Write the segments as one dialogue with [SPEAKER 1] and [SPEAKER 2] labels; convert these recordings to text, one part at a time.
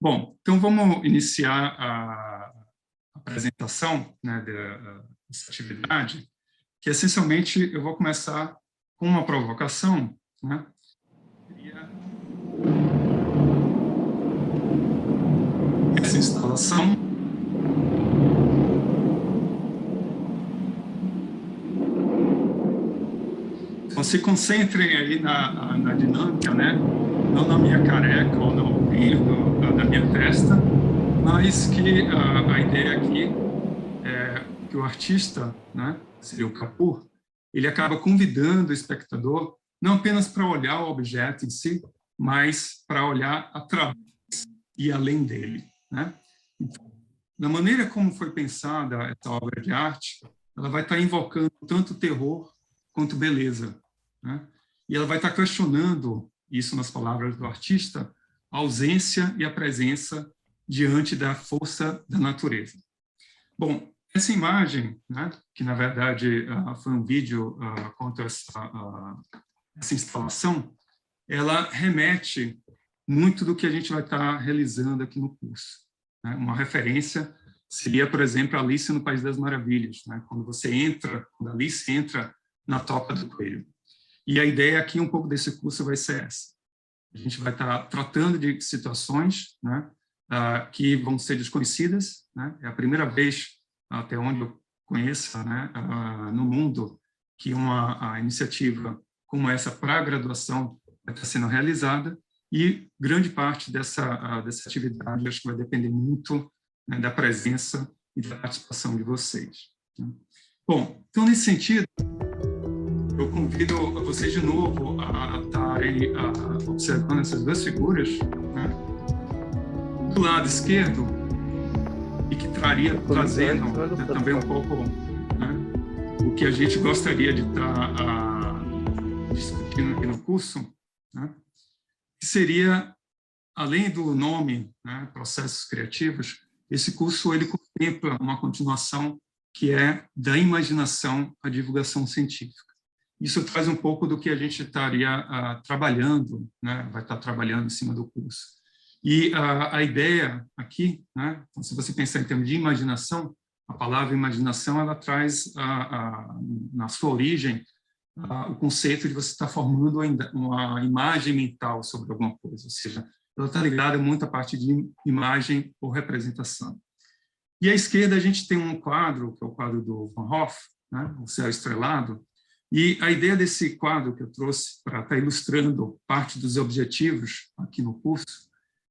[SPEAKER 1] Bom, então vamos iniciar a apresentação, né, dessa atividade, que essencialmente eu vou começar com uma provocação, né? Essa instalação então, se concentrem aí na dinâmica, né? Não na minha careca ou no brilho da minha testa, mas que a ideia aqui é que o artista, né, seria o Kapur, ele acaba convidando o espectador não apenas para olhar o objeto em si, mas para olhar através e além dele, né? Então, na maneira como foi pensada essa obra de arte, ela vai estar invocando tanto terror quanto beleza, né? E ela vai estar questionando, isso nas palavras do artista, a ausência e a presença diante da força da natureza. Bom, essa imagem, né, que na verdade foi um vídeo contra essa instalação, ela remete muito do que a gente vai estar realizando aqui no curso, né? Uma referência seria, por exemplo, Alice no País das Maravilhas, né? Quando Alice entra na toca do coelho. E a ideia aqui, um pouco desse curso, vai ser essa. A gente vai estar tratando de situações, né, que vão ser desconhecidas, né? É a primeira vez, até onde eu conheço, né, no mundo, que uma iniciativa como essa para a graduação vai estar sendo realizada, e grande parte dessa atividade acho que vai depender muito, né, da presença e da participação de vocês, né? Bom, então, nesse sentido, eu convido vocês de novo a estarem observando essas duas figuras, né? Do lado esquerdo, e que trazendo, né, também um pouco, né, o que a gente gostaria de estar discutindo aqui no curso, né? Que seria, além do nome, né, Processos Criativos, esse curso ele contempla uma continuação que é da imaginação à divulgação científica. Isso traz um pouco do que a gente estaria trabalhando, né, vai estar trabalhando em cima do curso. E a ideia aqui, né, então, se você pensar em termos de imaginação, a palavra imaginação ela traz, na sua origem, o conceito de você estar formando uma imagem mental sobre alguma coisa, ou seja, ela está ligada muito à parte de imagem ou representação. E à esquerda a gente tem um quadro, que é o quadro do Van Gogh, né, O Céu Estrelado, e a ideia desse quadro que eu trouxe para estar ilustrando parte dos objetivos aqui no curso,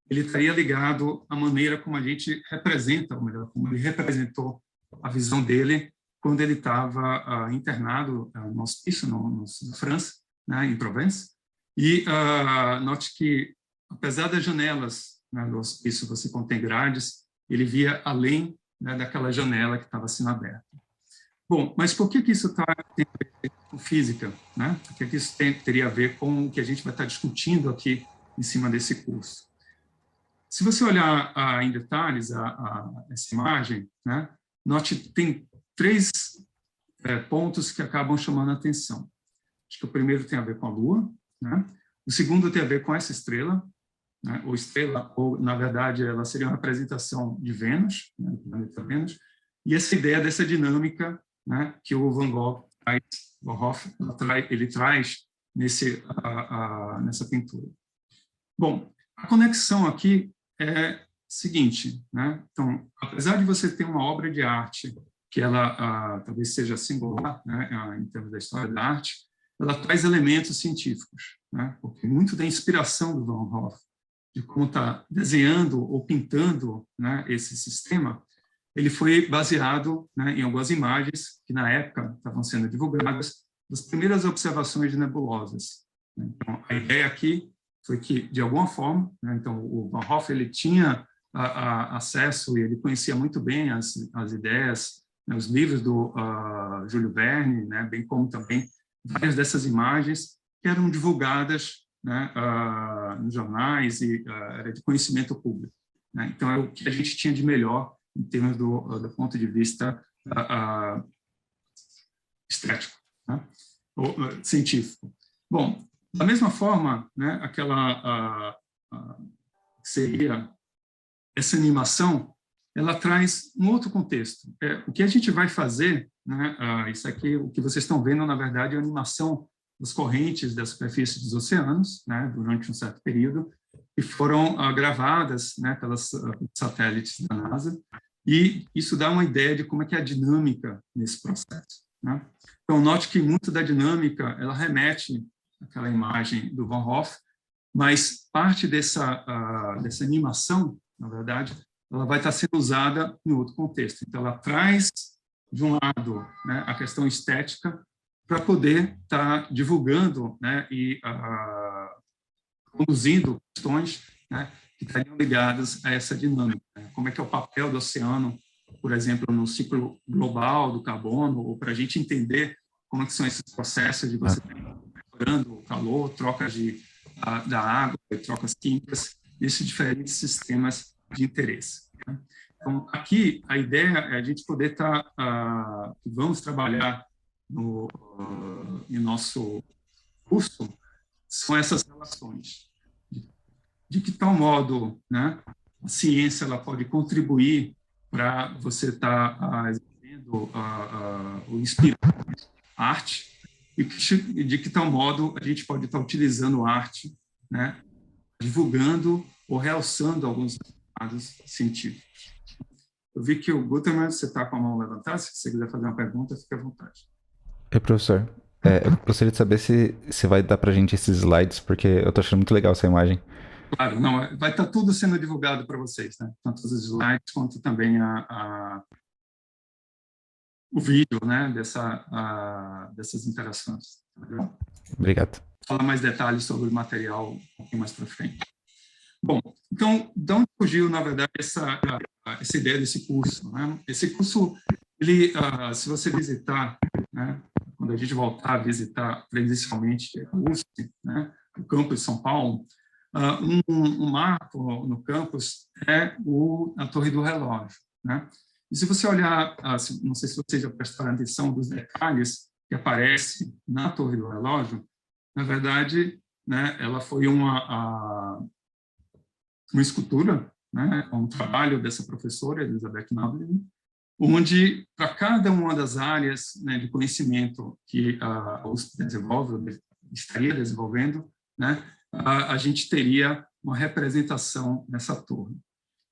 [SPEAKER 1] ele estaria ligado à maneira como a gente representa, ou melhor, como ele representou a visão dele quando ele estava internado no hospício, na França, né, em Provence. E note que, apesar das janelas, né, do hospício você contém grades, ele via além, né, daquela janela que estava sendo aberta. Bom, mas por que isso tem a ver com física, né? Por que isso teria a ver com o que a gente vai estar discutindo aqui em cima desse curso? Se você olhar em detalhes essa imagem, né, note que tem três pontos que acabam chamando a atenção. Acho que o primeiro tem a ver com a Lua, né? O segundo tem a ver com essa estrela, né? Ou estrela, ou na verdade ela seria uma representação de Vênus, né, do planeta Vênus, e essa ideia dessa dinâmica, né, que o Van Gogh ele traz nessa pintura. Bom, a conexão aqui é seguinte, né? Então, apesar de você ter uma obra de arte que ela talvez seja singular, né, em termos da história da arte, ela traz elementos científicos, né? Porque muito da inspiração do Van Gogh, de como está desenhando ou pintando, né, esse sistema, ele foi baseado, né, em algumas imagens que na época estavam sendo divulgadas das primeiras observações de nebulosas. Então, a ideia aqui foi que, de alguma forma, né, então o Van Gogh ele tinha acesso e ele conhecia muito bem as ideias, né, os livros do Júlio Verne, né, bem como também várias dessas imagens que eram divulgadas, né, nos jornais e era de conhecimento público, né? Então, é o que a gente tinha de melhor em termos do ponto de vista estético, né, ou científico. Bom, da mesma forma, né, aquela seria essa animação, ela traz um outro contexto. O que a gente vai fazer, né, isso aqui, o que vocês estão vendo, na verdade, é a animação das correntes da superfície dos oceanos, né, durante um certo período, que foram gravadas, né, pelos satélites da NASA, e isso dá uma ideia de como é que é a dinâmica nesse processo, né? Então, note que muito da dinâmica, ela remete àquela imagem do Van Hoff, mas parte dessa animação, na verdade, ela vai estar sendo usada em outro contexto. Então, ela traz, de um lado, né, a questão estética, para poder estar divulgando, né, e conduzindo questões, né, que estariam ligadas a essa dinâmica. Né? Como é que é o papel do oceano, por exemplo, no ciclo global do carbono, ou para a gente entender como é que são esses processos de você melhorando o calor, trocas da água, trocas químicas, esses diferentes sistemas de interesse. Né? Então, aqui, a ideia é a gente poder estar, vamos trabalhar em nosso curso, são essas relações. De que tal modo, né, a ciência ela pode contribuir para você estar exercendo o inspirar a arte, e de que tal modo a gente pode estar utilizando a arte, né, divulgando ou realçando alguns resultados científicos. Eu vi que o Guterman, você está com a mão levantada, se você quiser fazer uma pergunta, fique à vontade.
[SPEAKER 2] Professor, eu gostaria de saber se vai dar pra gente esses slides, porque eu tô achando muito legal essa imagem.
[SPEAKER 1] Claro, não, vai estar tudo sendo divulgado para vocês, né? Tanto os slides quanto também o vídeo, né? Dessas interações. Tá?
[SPEAKER 2] Obrigado.
[SPEAKER 1] Vou falar mais detalhes sobre o material um pouquinho mais para frente. Bom, então, de onde surgiu, na verdade, essa ideia desse curso? Né? Esse curso, ele, se você visitar, né, quando a gente voltar a visitar presencialmente a USP, né, o campus de São Paulo, um marco no campus é a Torre do Relógio. Né? E se você olhar, não sei se vocês já prestaram atenção dos detalhes que aparecem na Torre do Relógio, na verdade, né, ela foi uma escultura, né, um trabalho dessa professora, Elizabeth Nablin, onde, para cada uma das áreas, né, de conhecimento que a USP desenvolve, estaria desenvolvendo, né, a gente teria uma representação nessa torre.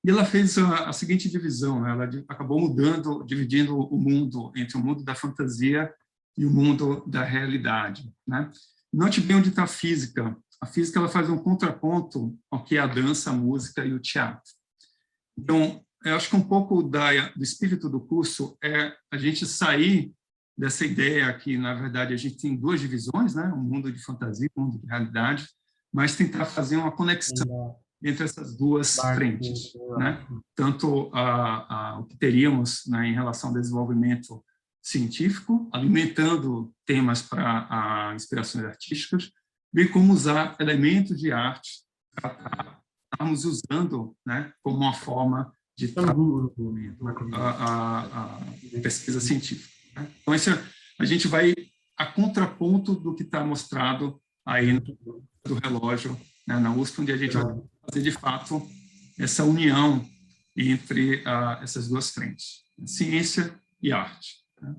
[SPEAKER 1] E ela fez a seguinte divisão, né, ela acabou dividindo o mundo entre o mundo da fantasia e o mundo da realidade. Né? Note bem onde está a física. A física ela faz um contraponto ao que é a dança, a música e o teatro. Então, eu acho que um pouco do espírito do curso é a gente sair dessa ideia que, na verdade, a gente tem duas divisões, né? Um mundo de fantasia e um mundo de realidade, mas tentar fazer uma conexão entre essas duas frentes. Né? Tanto o que teríamos, né, em relação ao desenvolvimento científico, alimentando temas para inspirações artísticas, bem como usar elementos de arte para estarmos usando, né, como uma forma de a pesquisa científica. Né? Então, a gente vai a contraponto do que está mostrado aí no relógio, né, na USP, onde a gente vai fazer, de fato, essa união entre essas duas frentes, ciência e arte. Né?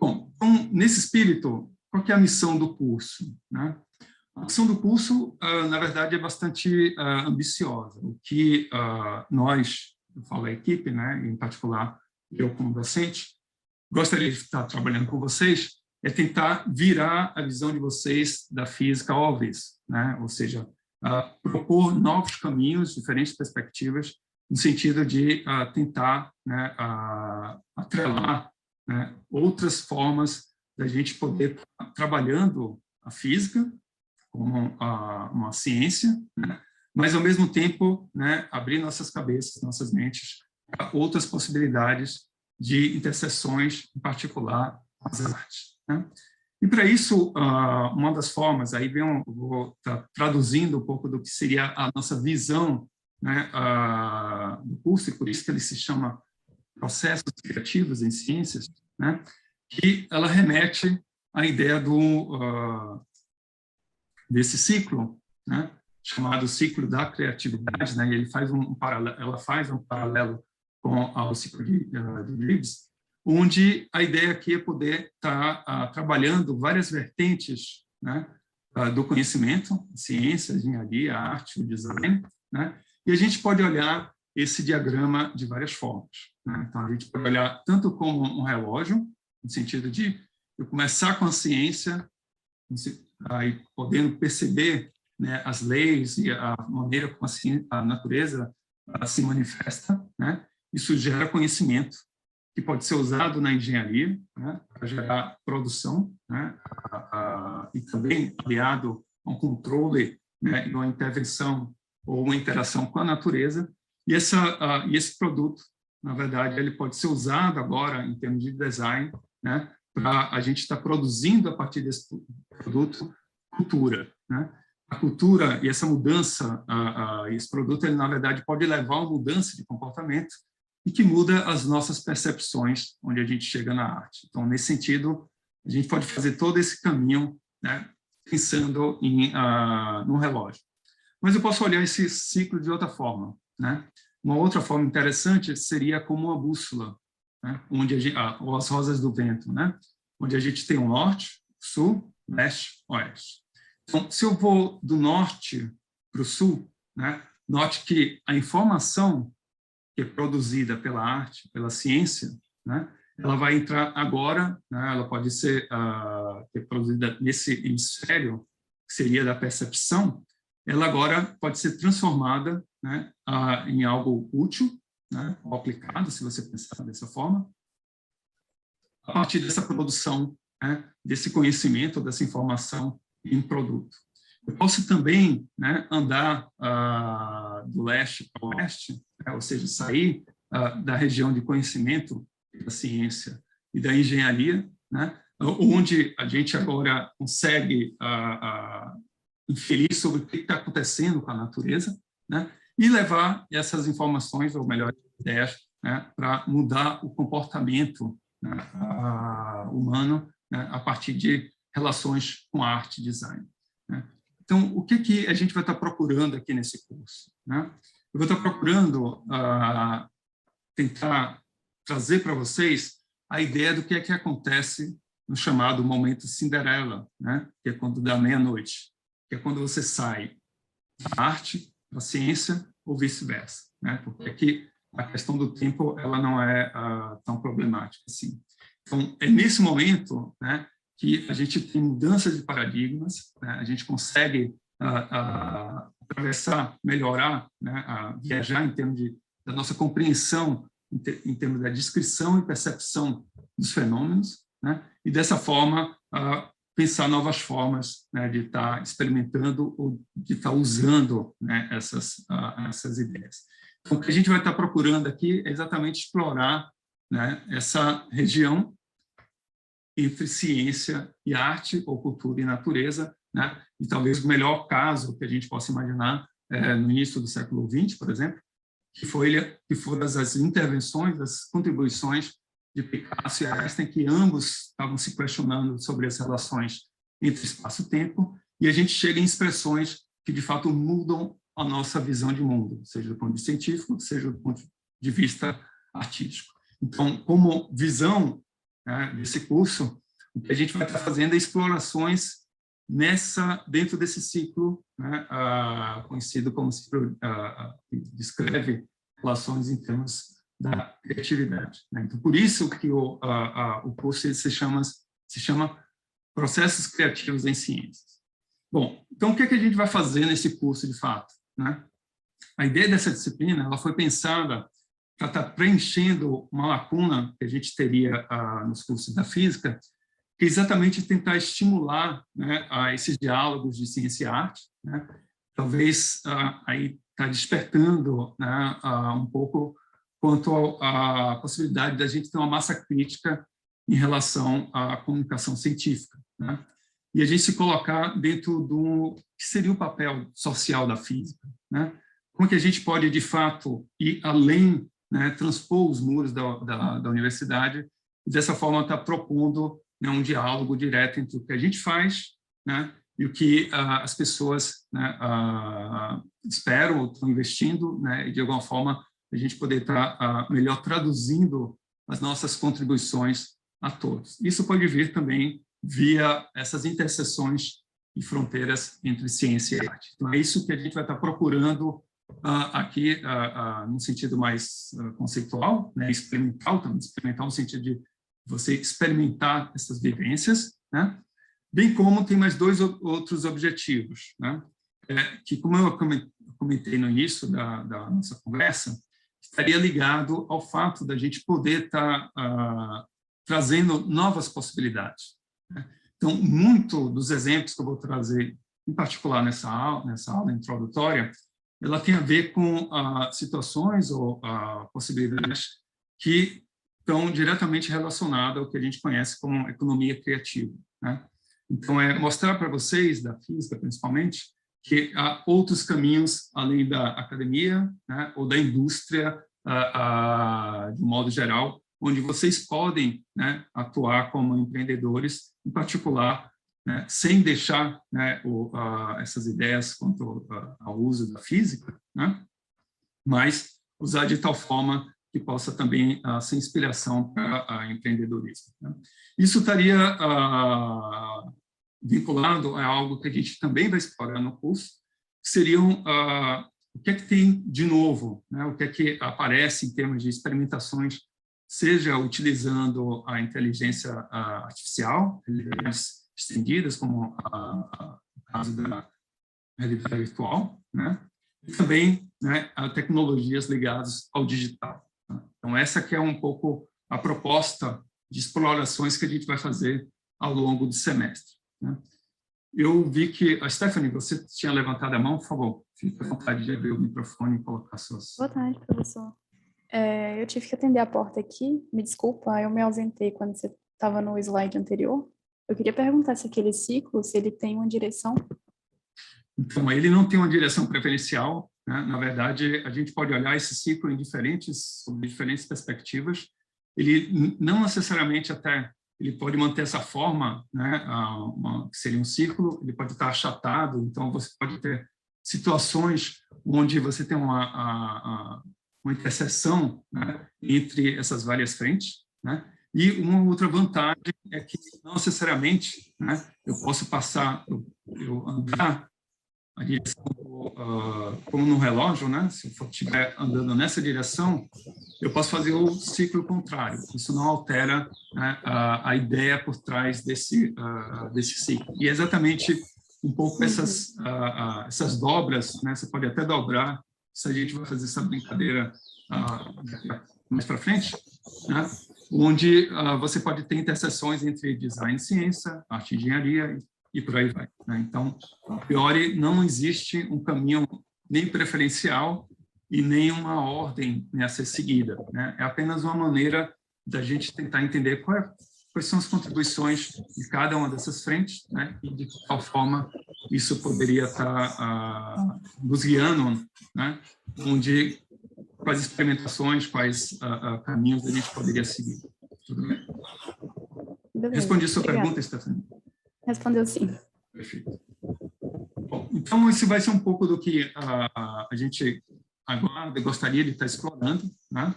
[SPEAKER 1] Bom, então, nesse espírito, qual que é a missão do curso? Né? A missão do curso, na verdade, é bastante ambiciosa. O que nós, eu falo a equipe, né, em particular eu como docente, gostaria de estar trabalhando com vocês, é tentar virar a visão de vocês da física ao avesso, né? Ou seja, propor novos caminhos, diferentes perspectivas, no sentido de tentar, né, atrelar, né, outras formas da gente poder estar trabalhando a física como uma ciência, né, mas, ao mesmo tempo, né, abrir nossas cabeças, nossas mentes para outras possibilidades de interseções, em particular, as artes. Né? E, para isso, uma das formas, aí vou estar traduzindo um pouco do que seria a nossa visão, né, do curso, e por isso que ele se chama Processos Criativos em Ciências, né, que ela remete à ideia desse ciclo, né, chamado Ciclo da Criatividade, né? E ele faz ela faz um paralelo com o ciclo de Gibbs, onde a ideia aqui é poder estar trabalhando várias vertentes, né, do conhecimento, ciência, engenharia, arte, o design, né? E a gente pode olhar esse diagrama de várias formas, né? Então, a gente pode olhar tanto como um relógio, no sentido de eu começar com a ciência, aí podendo perceber, né, as leis e a maneira como a natureza se manifesta, né? Isso gera conhecimento que pode ser usado na engenharia, né, para gerar produção, né, e também aliado a um controle, né, e uma intervenção ou uma interação com a natureza. E esse produto, na verdade, ele pode ser usado agora em termos de design, né, para a gente estar produzindo a partir desse produto cultura, né? A cultura e essa mudança, esse produto, ele, na verdade, pode levar a uma mudança de comportamento e que muda as nossas percepções onde a gente chega na arte. Então, nesse sentido, a gente pode fazer todo esse caminho, né, pensando num relógio. Mas eu posso olhar esse ciclo de outra forma, né? Uma outra forma interessante seria como uma bússola, né, onde ou as rosas do vento, né, onde a gente tem o norte, sul, leste, oeste. Então, se eu vou do norte para o sul, né, note que a informação que é produzida pela arte, pela ciência, né, ela vai entrar agora, né, ela pode ser produzida nesse hemisfério, que seria da percepção, ela agora pode ser transformada, né, em algo útil, né, ou aplicado, se você pensar dessa forma, a partir dessa produção, né, desse conhecimento, dessa informação em produto. Eu posso também, né, andar do leste para o oeste, né, ou seja, sair da região de conhecimento da ciência e da engenharia, né, onde a gente agora consegue inferir sobre o que está acontecendo com a natureza, né, e levar essas informações, ou melhor, ideias, né, para mudar o comportamento, né, humano, né, a partir de relações com arte e design, né. Então, o que a gente vai estar procurando aqui nesse curso, né? Eu vou estar procurando tentar trazer para vocês a ideia do que é que acontece no chamado momento Cinderela, né? Que é quando dá meia-noite, que é quando você sai da arte, da ciência ou vice-versa, né? Porque aqui a questão do tempo ela não é tão problemática assim. Então, é nesse momento, né, que a gente tem mudança de paradigmas, né, a gente consegue atravessar, melhorar, né, viajar em termos da nossa compreensão, em termos da descrição e percepção dos fenômenos, né, e dessa forma pensar novas formas, né, de estar experimentando ou de estar usando, né, essas ideias. Então, o que a gente vai estar procurando aqui é exatamente explorar, né, essa região entre ciência e arte, ou cultura e natureza, né? E talvez o melhor caso que a gente possa imaginar no início do século XX, por exemplo, que foram as intervenções, as contribuições de Picasso e Einstein, que ambos estavam se questionando sobre as relações entre espaço e tempo, e a gente chega em expressões que, de fato, mudam a nossa visão de mundo, seja do ponto de vista científico, seja do ponto de vista artístico. Então, como visão, né, desse curso, o que a gente vai estar fazendo é explorações dentro desse ciclo, né, conhecido como ciclo, que descreve relações em termos da criatividade, né? Então, por isso que o curso se chama Processos Criativos em Ciências. Bom, então o que a gente vai fazer nesse curso de fato, né? A ideia dessa disciplina ela foi pensada para estar preenchendo uma lacuna que a gente teria nos cursos da física, que é exatamente tentar estimular, né, esses diálogos de ciência e arte, né? Talvez aí está despertando, né, um pouco quanto à possibilidade da gente ter uma massa crítica em relação à comunicação científica, né? E a gente se colocar dentro do que seria o papel social da física, né? Como que a gente pode, de fato, ir além, né, transpor os muros da universidade e, dessa forma, estar propondo, né, um diálogo direto entre o que a gente faz, né, e o que as pessoas, né, esperam, estão investindo, né, e de alguma forma a gente poder estar melhor traduzindo as nossas contribuições a todos. Isso pode vir também via essas interseções e fronteiras entre ciência e arte. Então, é isso que a gente vai estar procurando aqui, num sentido mais conceitual, né, experimental, também experimental no sentido de você experimentar essas vivências, né, bem como tem mais dois outros objetivos, né, que, como eu comentei no início da nossa conversa, estaria ligado ao fato da gente poder estar trazendo novas possibilidades, né? Então, muito dos exemplos que eu vou trazer, em particular nessa aula introdutória, ela tem a ver com situações ou possibilidades que estão diretamente relacionadas ao que a gente conhece como economia criativa, né? Então, é mostrar para vocês, da física principalmente, que há outros caminhos além da academia, né, ou da indústria, de um modo geral, onde vocês podem, né, atuar como empreendedores, em particular, né, sem deixar, né, essas ideias quanto ao uso da física, né, mas usar de tal forma que possa também ser inspiração para empreendedorismo, né. Isso estaria vinculado a algo que a gente também vai explorar no curso, que seriam o que é que tem de novo, né? O que é que aparece em termos de experimentações, seja utilizando a inteligência artificial, realidades estendidas, como o caso da realidade virtual, né? E também, né, a tecnologias ligadas ao digital, tá? Então, essa que é um pouco a proposta de explorações que a gente vai fazer ao longo do semestre, né? Eu vi que... Stephanie, você tinha levantado a mão, por favor. Fique à vontade de abrir o microfone e colocar suas...
[SPEAKER 3] Boa tarde, professor. Eu tive que atender a porta aqui, me desculpa, eu me ausentei quando você estava no slide anterior. Eu queria perguntar se aquele ciclo, se ele tem uma direção.
[SPEAKER 1] Então, ele não tem uma direção preferencial, né? Na verdade, a gente pode olhar esse ciclo sob diferentes perspectivas. Ele não necessariamente ele pode manter essa forma, né, que seria um círculo, ele pode estar achatado, então você pode ter situações onde você tem uma interseção, né, entre essas várias frentes, né, e uma outra vantagem é que não necessariamente, né, eu posso passar, eu andar a direção, como no relógio, né, se eu estiver andando nessa direção, eu posso fazer o ciclo contrário. Isso não altera, né, a ideia por trás desse ciclo. E é exatamente um pouco essas dobras, né, você pode até dobrar, se a gente vai fazer essa brincadeira mais para frente, né, onde você pode ter interseções entre design e ciência, arte e engenharia, e por aí vai, né? Então, a priori, não existe um caminho nem preferencial e nem uma ordem, né, a ser seguida, né? É apenas uma maneira da gente tentar entender quais são as contribuições de cada uma dessas frentes, né? E de qual forma isso poderia estar nos guiando, né? Quais experimentações, quais caminhos a gente poderia seguir. Tudo bem?
[SPEAKER 3] Beleza.
[SPEAKER 1] Respondi a sua
[SPEAKER 3] Obrigada.
[SPEAKER 1] pergunta, Stephanie?
[SPEAKER 3] Respondeu sim.
[SPEAKER 1] Perfeito. Bom, então, esse vai ser um pouco do que a gente aguarda e gostaria de estar explorando, né?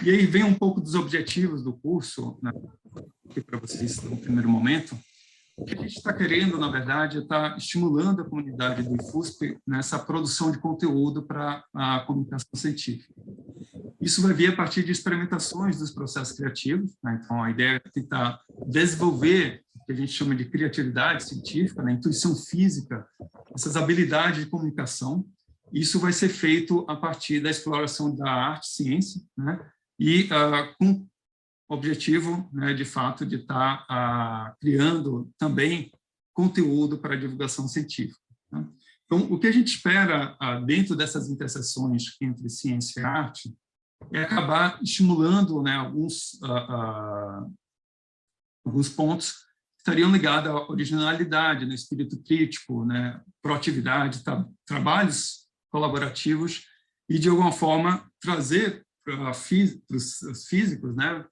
[SPEAKER 1] E aí vem um pouco dos objetivos do curso, né, aqui para vocês no primeiro momento. O que a gente está querendo, na verdade, é estar estimulando a comunidade do IFUSP nessa produção de conteúdo para a comunicação científica. Isso vai vir a partir de experimentações dos processos criativos, né? Então, a ideia é tentar desenvolver o que a gente chama de criatividade científica, né? Intuição física, essas habilidades de comunicação. Isso vai ser feito a partir da exploração da arte e ciência, né? E com o objetivo, né, de fato, de estar criando também conteúdo para a divulgação científica, né? Então, o que a gente espera dentro dessas interseções entre ciência e arte é acabar estimulando, né, alguns pontos que estariam ligados à originalidade, no espírito crítico, né, proatividade, trabalhos colaborativos e, de alguma forma, trazer para os físicos, né,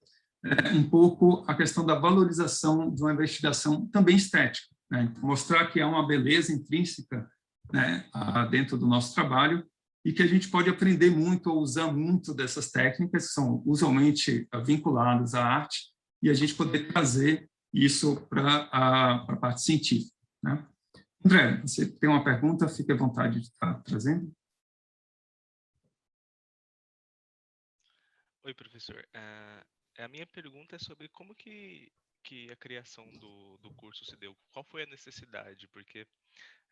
[SPEAKER 1] um pouco a questão da valorização de uma investigação também estética, né? Então, mostrar que há uma beleza intrínseca, né, dentro do nosso trabalho e que a gente pode aprender muito ou usar muito dessas técnicas que são usualmente vinculadas à arte e a gente poder trazer isso para a parte científica, né? André, você tem uma pergunta? Fique à vontade de estar trazendo.
[SPEAKER 4] Oi, professor. A minha pergunta é sobre como que a criação do curso se deu. Qual foi a necessidade? Porque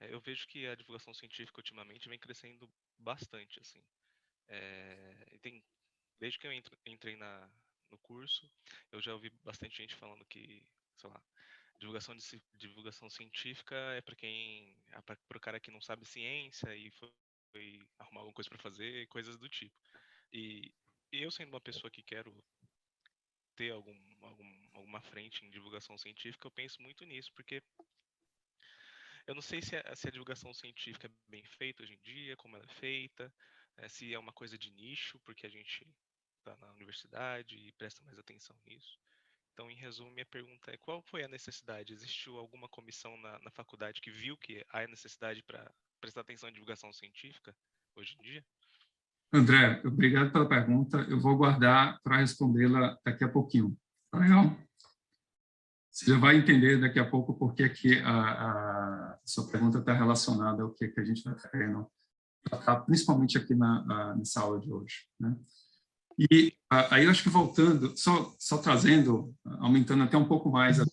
[SPEAKER 4] eu vejo que a divulgação científica ultimamente vem crescendo bastante, assim. Desde que eu entrei no curso, eu já ouvi bastante gente falando que, sei lá, divulgação científica é para o cara que não sabe ciência e foi arrumar alguma coisa para fazer, coisas do tipo. E eu sendo uma pessoa que quero ter alguma frente em divulgação científica, eu penso muito nisso, porque eu não sei se a divulgação científica é bem feita hoje em dia, como ela é feita, se é uma coisa de nicho, porque a gente está na universidade e presta mais atenção nisso. Então, em resumo, minha pergunta é: qual foi a necessidade? Existiu alguma comissão na faculdade que viu que há necessidade para prestar atenção em divulgação científica hoje em dia?
[SPEAKER 1] André, obrigado pela pergunta. Eu vou guardar para respondê-la daqui a pouquinho. Tá legal? Você já vai entender daqui a pouco por que a sua pergunta está relacionada ao que a gente vai querendo tratar, principalmente aqui nessa aula de hoje, né? E aí eu acho que voltando, só trazendo, aumentando até um pouco mais a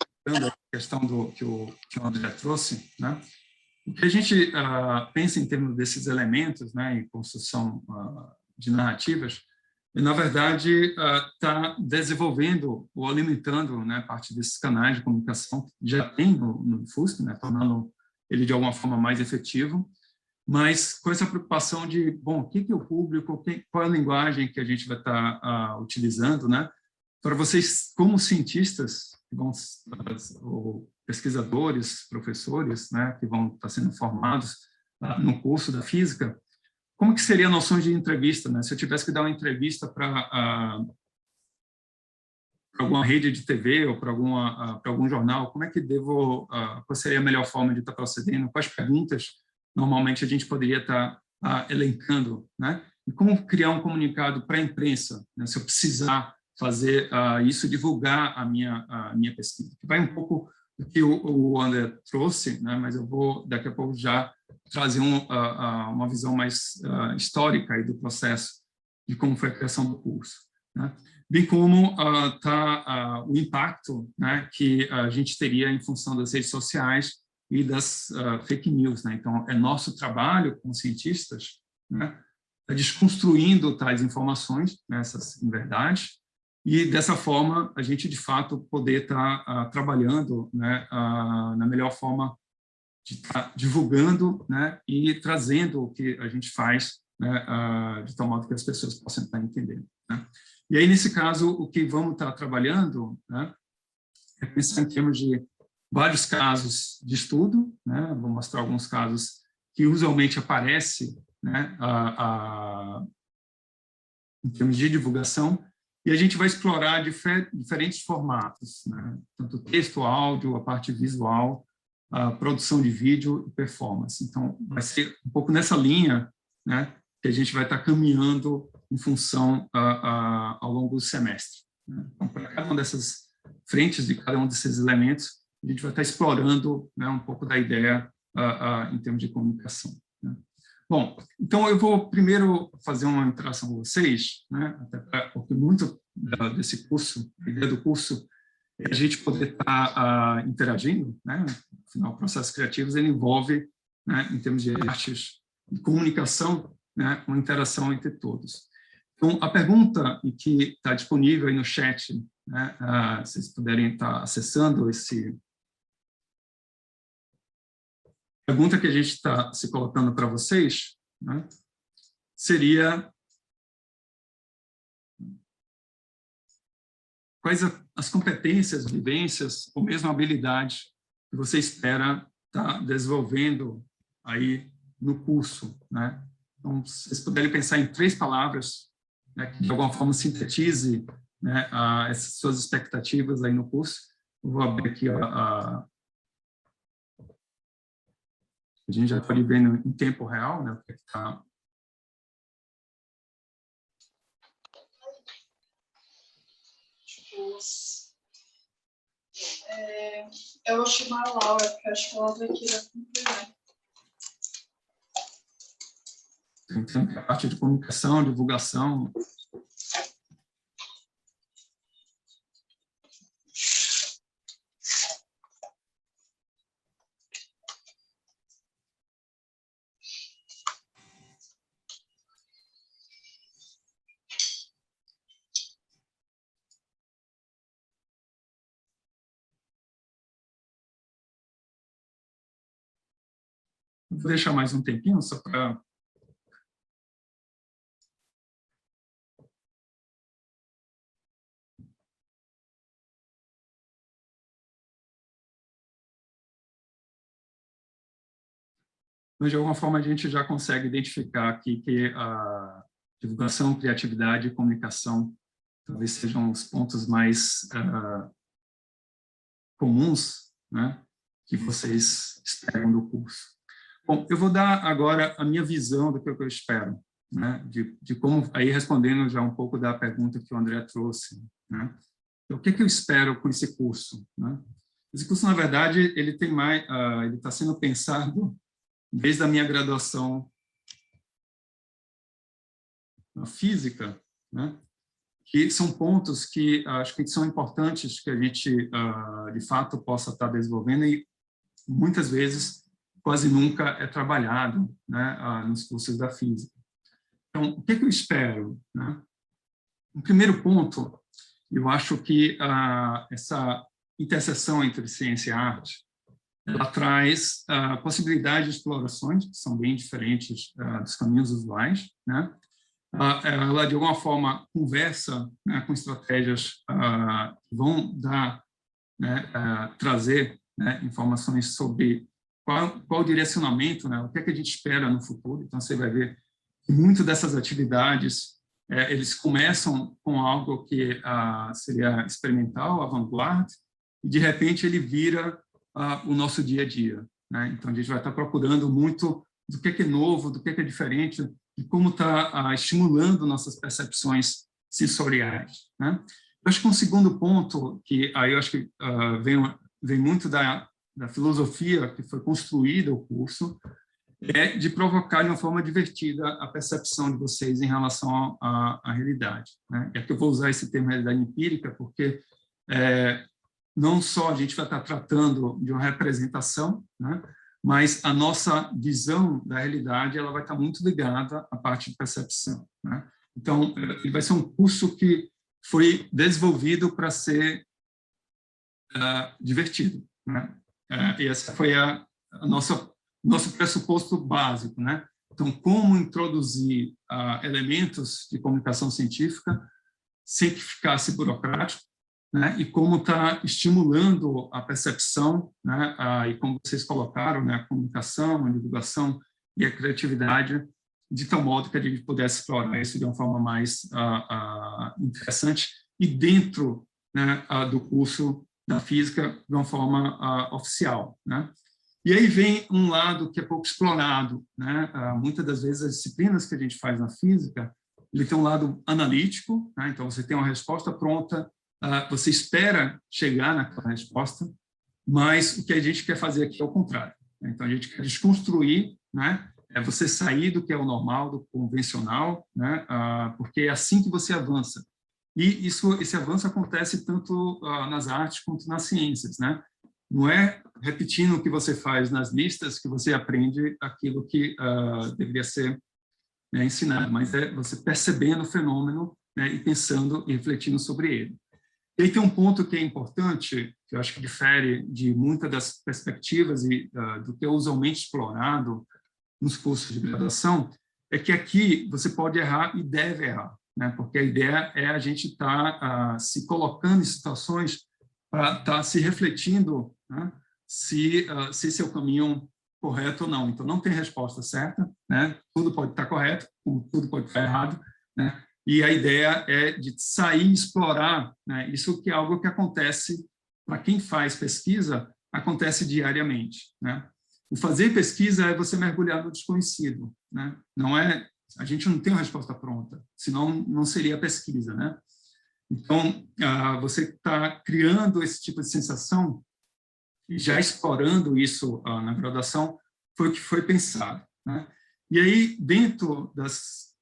[SPEAKER 1] questão que o André trouxe, né? O que a gente pensa em termos desses elementos, né, em construção de narrativas, e, na verdade, está desenvolvendo ou alimentando, né, parte desses canais de comunicação que já tem no FUSP, né, tornando ele, de alguma forma, mais efetivo, mas com essa preocupação de, bom, o que é o público, qual é a linguagem que a gente vai estar utilizando, né, para vocês, como cientistas, ou pesquisadores, professores, né, que vão estar sendo formados no curso da física, como que seria a noção de entrevista, né? Se eu tivesse que dar uma entrevista para alguma rede de TV ou para algum jornal, como é que qual seria a melhor forma de estar procedendo? Quais perguntas normalmente a gente poderia estar elencando, né? E como criar um comunicado para a imprensa, né? Se eu precisar fazer isso, divulgar a minha pesquisa. Vai um pouco do que o André trouxe, né? Mas eu vou daqui a pouco já trazer uma visão mais histórica aí do processo de como foi a criação do curso, né? Bem como está o impacto, né, que a gente teria em função das redes sociais e das fake news, né? Então, é nosso trabalho como cientistas, né, desconstruindo tais informações, né, essas inverdades, e dessa forma a gente de fato poder estar trabalhando, né, na melhor forma de estar divulgando, né, e trazendo o que a gente faz, né, de tal modo que as pessoas possam estar entendendo, né? E aí, nesse caso, o que vamos estar trabalhando, né, é pensar em termos de vários casos de estudo, né? Vou mostrar alguns casos que usualmente aparecem, né, em termos de divulgação, e a gente vai explorar diferentes formatos, né? Tanto texto, áudio, a parte visual, a produção de vídeo e performance. Então, vai ser um pouco nessa linha, né, que a gente vai estar caminhando em função ao longo do semestre, né? Então, para cada uma dessas frentes, de cada um desses elementos, a gente vai estar explorando, né, um pouco da ideia em termos de comunicação, né? Bom, então eu vou primeiro fazer uma interação com vocês, né, porque muito desse curso, a ideia do curso, é a gente poder estar interagindo, né? Afinal, processos criativos ele envolve, né, em termos de artes e comunicação, né, uma interação entre todos. Então, a pergunta que está disponível aí no chat, né, se vocês puderem estar acessando a pergunta que a gente está se colocando para vocês, né, seria: quais as competências, vivências ou mesmo habilidades que você espera estar desenvolvendo aí no curso, né? Então, se vocês puderem pensar em 3 palavras, né, que de alguma forma sintetize, né, essas suas expectativas aí no curso. Eu vou abrir aqui A gente já pode ver em tempo real, né, o que está...
[SPEAKER 3] Eu vou chamar a Laura, porque acho que ela vai querer concluir.
[SPEAKER 1] Então, a parte de comunicação, divulgação... Vou deixar mais um tempinho só para... Mas, de alguma forma, a gente já consegue identificar aqui que a divulgação, criatividade e comunicação talvez sejam os pontos mais comuns, né, que vocês esperam do curso. Bom, eu vou dar agora a minha visão do que eu espero, né, de como, aí respondendo já um pouco da pergunta que o André trouxe, né, então, o que eu espero com esse curso, né? Esse curso, na verdade, ele tem mais, ele está sendo pensado desde a minha graduação na física, né, que são pontos que acho que são importantes que a gente, de fato, possa estar desenvolvendo e, muitas vezes, quase nunca é trabalhado, né, nos cursos da física. Então, o que eu espero, né? O primeiro ponto, eu acho que essa interseção entre ciência e arte, ela traz a possibilidade de explorações que são bem diferentes dos caminhos usuais, né? Ela, de alguma forma, conversa, né, com estratégias que vão dar, né, trazer, né, informações sobre qual o direcionamento, né, o que é que a gente espera no futuro. Então, você vai ver que muitas dessas atividades, eles começam com algo que seria experimental, avant-garde, e, de repente, ele vira o nosso dia a dia, né? Então, a gente vai estar procurando muito do que é novo, do que é diferente, e como está estimulando nossas percepções sensoriais, né? Eu acho que um segundo ponto, que aí eu acho que vem muito da filosofia que foi construída o curso, é de provocar de uma forma divertida a percepção de vocês em relação à realidade, né? É que eu vou usar esse termo realidade empírica, porque não só a gente vai estar tratando de uma representação, né, mas a nossa visão da realidade ela vai estar muito ligada à parte de percepção, né? Então, ele vai ser um curso que foi desenvolvido para ser divertido, né? E esse foi nosso pressuposto básico, né? Então, como introduzir elementos de comunicação científica sem que ficasse burocrático, né, e como está estimulando a percepção, né, e como vocês colocaram, né, a comunicação, a divulgação e a criatividade, de tal modo que a gente pudesse explorar isso de uma forma mais interessante e dentro, né, do curso da física de uma forma oficial, né? E aí vem um lado que é pouco explorado, né? Muitas das vezes as disciplinas que a gente faz na física, ele tem um lado analítico, né? Então você tem uma resposta pronta, você espera chegar naquela resposta, mas o que a gente quer fazer aqui é o contrário, né? Então a gente quer desconstruir, né? É você sair do que é o normal, do convencional, né? Porque é assim que você avança. E esse avanço acontece tanto nas artes quanto nas ciências, né? Não é repetindo o que você faz nas listas que você aprende aquilo que deveria ser, né, ensinado, mas é você percebendo o fenômeno, né, e pensando e refletindo sobre ele. E aí tem um ponto que é importante, que eu acho que difere de muitas das perspectivas e do que é usualmente explorado nos cursos de graduação, é que aqui você pode errar e deve errar, né? Porque a ideia é a gente estar se colocando em situações para estar se refletindo, né, se esse é o caminho correto ou não. Então, não tem resposta certa, né? Tudo pode estar correto, como tudo pode estar errado, né? E a ideia é de sair e explorar, né? Isso que é algo que acontece, para quem faz pesquisa, acontece diariamente, né? O fazer pesquisa é você mergulhar no desconhecido, né? Não é, a gente não tem uma resposta pronta, senão não seria pesquisa, né? Então, você está criando esse tipo de sensação e já explorando isso na graduação, foi o que foi pensado, né? E aí, dentro das,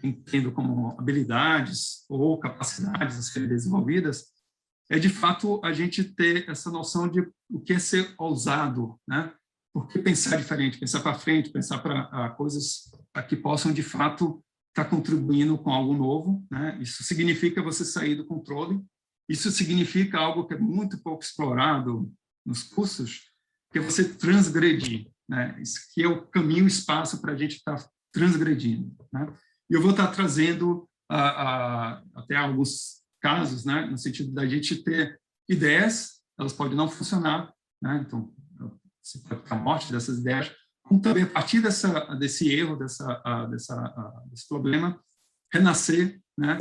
[SPEAKER 1] entendo como habilidades ou capacidades a serem desenvolvidas, é de fato a gente ter essa noção de o que é ser ousado, né? Porque pensar diferente, pensar para frente, pensar para coisas que possam de fato estar contribuindo com algo novo, né? Isso significa você sair do controle. Isso significa algo que é muito pouco explorado nos cursos, que é você transgredir, né? Isso que é o caminho, o espaço para a gente estar transgredindo, né? E eu vou estar trazendo até alguns casos, né? No sentido da gente ter ideias, elas podem não funcionar, né? Então, você pode ter a morte dessas ideias, como também, a partir desse erro, desse problema, renascer, né,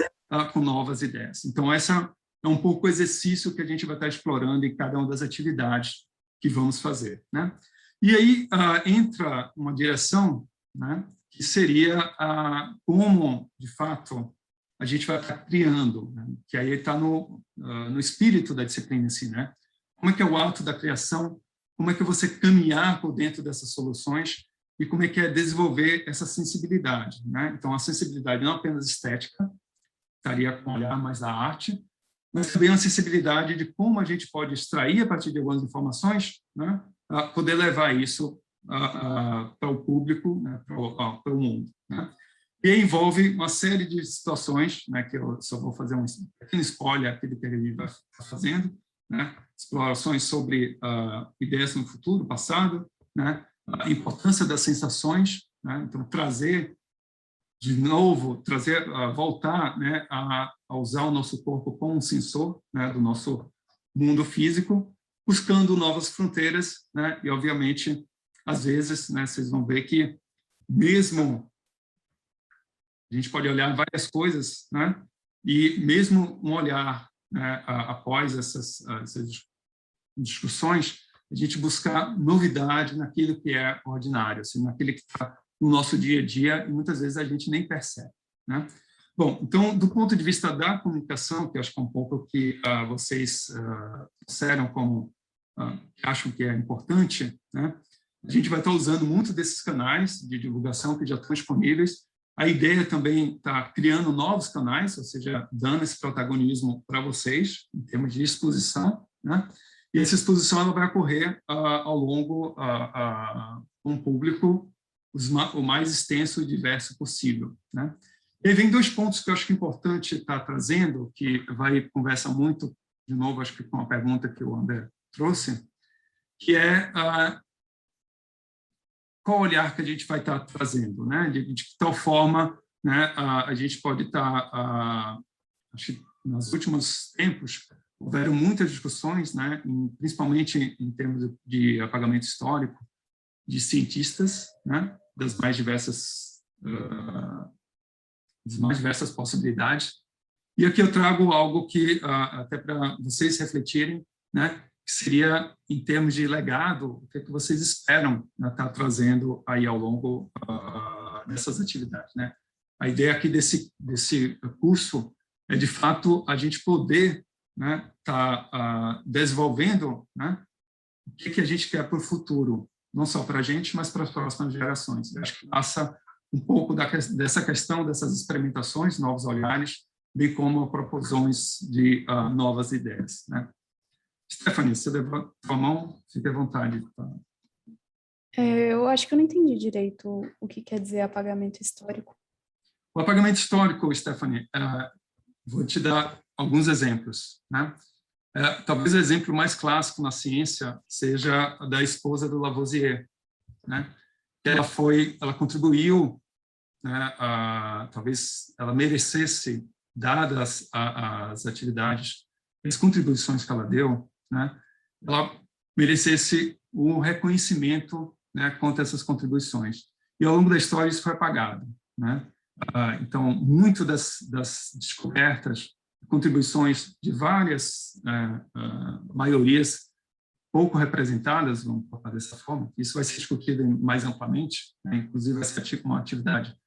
[SPEAKER 1] com novas ideias. Então, essa é um pouco o exercício que a gente vai estar explorando em cada uma das atividades que vamos fazer, né? E aí entra uma direção, né, que seria como, de fato, a gente vai estar criando, né, que aí está no espírito da disciplina em si, né? Como é que é o ato da criação? Como é que você caminhar por dentro dessas soluções e como é que é desenvolver essa sensibilidade, né? Então, a sensibilidade não apenas estética, estaria com o olhar mais da arte, mas também a sensibilidade de como a gente pode extrair a partir de algumas informações, né, poder levar isso para o público, né, para o mundo, né? E envolve uma série de situações, né, que eu só vou fazer um pequeno spoiler aqui do que ele vai estar fazendo, né? Explorações sobre ideias no futuro, passado, né? A importância das sensações, né? Então, trazer de novo, voltar, né, a usar o nosso corpo como um sensor, né, do nosso mundo físico, buscando novas fronteiras, né? E, obviamente, às vezes, né, vocês vão ver que mesmo a gente pode olhar várias coisas, né? E mesmo um olhar, né, após essas discussões, a gente buscar novidade naquilo que é ordinário, assim, naquilo que está no nosso dia a dia, e muitas vezes a gente nem percebe, né? Bom, então, do ponto de vista da comunicação, que eu acho que é um pouco o que vocês disseram como acham que é importante, né? A gente vai estar usando muito desses canais de divulgação que já estão disponíveis. A ideia também está criando novos canais, ou seja, dando esse protagonismo para vocês, em termos de exposição, né? E essa exposição ela vai ocorrer ao longo com um público o mais extenso e diverso possível, né? E aí vem dois pontos que eu acho que é importante estar trazendo, que conversa muito, de novo, acho que com a pergunta que o André trouxe, que é qual olhar que a gente vai estar trazendo, né? De que tal forma, né, a gente pode estar, acho que nos últimos tempos, houveram muitas discussões, né, principalmente em termos de apagamento histórico, de cientistas, né, das mais diversas possibilidades. E aqui eu trago algo que, até para vocês refletirem, né, que seria, em termos de legado, o que é que vocês esperam, né, estar trazendo aí ao longo dessas atividades, né? A ideia aqui desse curso é, de fato, a gente poder, né, tá desenvolvendo, né, o que a gente quer para o futuro, não só para a gente, mas para as próximas gerações. Eu acho que passa um pouco dessa questão, dessas experimentações, novos olhares, bem como proposições de novas ideias, né? Stephanie, você levantou a mão, fique à vontade. Tá?
[SPEAKER 3] Eu acho que eu não entendi direito o que quer dizer apagamento histórico.
[SPEAKER 1] O apagamento histórico, Stephanie, vou te dar alguns exemplos, né? Talvez o exemplo mais clássico na ciência seja da esposa do Lavoisier, né? Ela contribuiu, né, talvez ela merecesse, dadas as atividades, as contribuições que ela deu, né, ela merecesse o reconhecimento, né, quanto a essas contribuições. E ao longo da história isso foi apagado, né? Então, muito das descobertas, contribuições de várias maiorias pouco representadas, vamos colocar dessa forma. Isso vai ser discutido mais amplamente, né? Inclusive vai ser uma atividade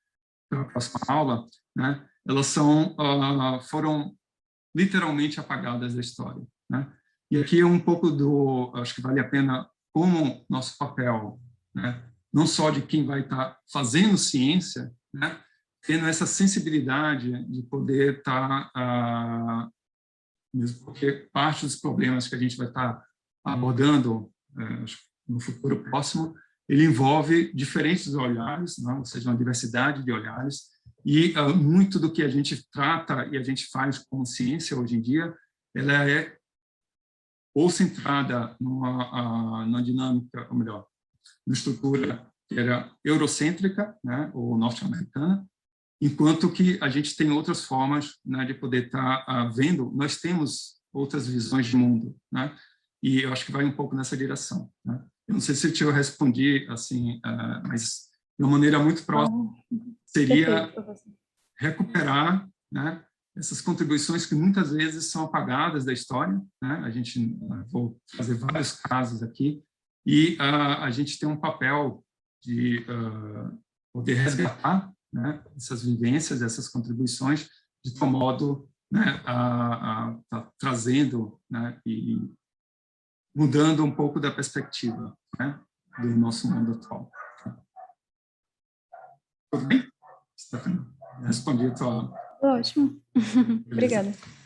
[SPEAKER 1] para a próxima aula, né? Elas foram literalmente apagadas da história, né? E aqui é um pouco acho que vale a pena, como nosso papel, né? Não só de quem vai estar fazendo ciência, né? Tendo essa sensibilidade de poder estar, mesmo porque parte dos problemas que a gente vai estar abordando no futuro próximo, ele envolve diferentes olhares, né? Ou seja, uma diversidade de olhares, e muito do que a gente trata e a gente faz como ciência hoje em dia, ela é ou centrada numa dinâmica, ou melhor, numa estrutura que era eurocêntrica, né, ou norte-americana, enquanto que a gente tem outras formas, né, de poder estar vendo, nós temos outras visões de mundo, né, e eu acho que vai um pouco nessa direção, né. Eu não sei se eu respondi assim, mas de uma maneira muito próxima, seria
[SPEAKER 3] Perfeito, professor.
[SPEAKER 1] recuperar, né, essas contribuições que muitas vezes são apagadas da história, né? Vou fazer vários casos aqui, e a gente tem um papel de poder resgatar, né, essas vivências, essas contribuições, de tal modo, né, tá trazendo, né, e mudando um pouco da perspectiva, né, do nosso mundo atual. Tudo bem, Stephanie? Respondi a tua...
[SPEAKER 3] Ótimo.
[SPEAKER 1] Beleza.
[SPEAKER 3] Obrigada.